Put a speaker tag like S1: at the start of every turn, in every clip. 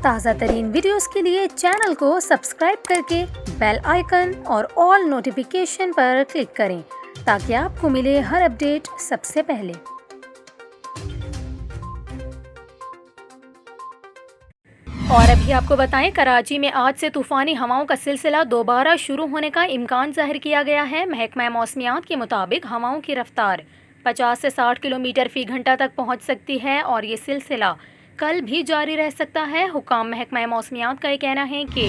S1: تازہ ترین ویڈیوز کے لیے چینل کو سبسکرائب کر کے بیل آئیکن اور آل نوٹیفیکیشن پر کلک کریں تاکہ آپ کو ملے ہر اپڈیٹ سب سے پہلے۔ اور ابھی آپ کو بتائیں، کراچی میں آج سے طوفانی ہواؤں کا سلسلہ دوبارہ شروع ہونے کا امکان ظاہر کیا گیا ہے۔ محکمہ موسمیات کے مطابق ہواؤں کی رفتار 50 سے 60 کلومیٹر فی گھنٹہ تک پہنچ سکتی ہے اور یہ سلسلہ کل بھی جاری رہ سکتا ہے۔ حکام محکمہ موسمیات کا یہ کہنا ہے کہ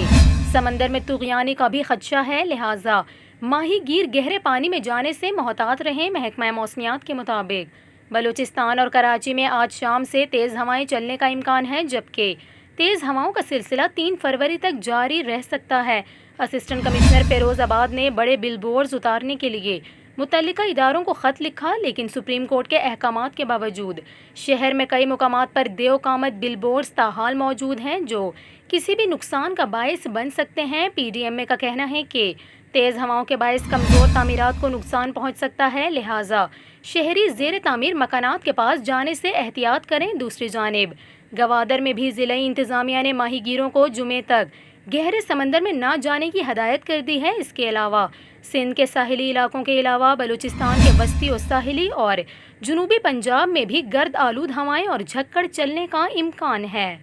S1: سمندر میں طغیانی کا بھی خدشہ ہے، لہٰذا ماہی گیر گہرے پانی میں جانے سے محتاط رہیں۔ محکمہ موسمیات کے مطابق بلوچستان اور کراچی میں آج شام سے تیز ہوائیں چلنے کا امکان ہے، جبکہ تیز ہواؤں کا سلسلہ 3 فروری تک جاری رہ سکتا ہے۔ اسسٹنٹ کمشنر فیروز آباد نے بڑے بل بورڈز اتارنے کے لیے متعلقہ اداروں کو خط لکھا، لیکن سپریم کورٹ کے احکامات کے باوجود شہر میں کئی مقامات پر دیو قامت بل بورڈز تاحال موجود ہیں جو کسی بھی نقصان کا باعث بن سکتے ہیں۔ پی ڈی ایم اے کا کہنا ہے کہ تیز ہواؤں کے باعث کمزور تعمیرات کو نقصان پہنچ سکتا ہے، لہٰذا شہری زیر تعمیر مکانات کے پاس جانے سے احتیاط کریں۔ دوسری جانب گوادر میں بھی ضلعی انتظامیہ نے ماہی گیروں کو جمعے تک گہرے سمندر میں نہ جانے کی ہدایت کر دی ہے۔ اس کے علاوہ سندھ کے ساحلی علاقوں کے علاوہ بلوچستان کے وسطی و ساحلی اور جنوبی پنجاب میں بھی گرد آلود ہوائیں اور جھکڑ چلنے کا امکان ہے۔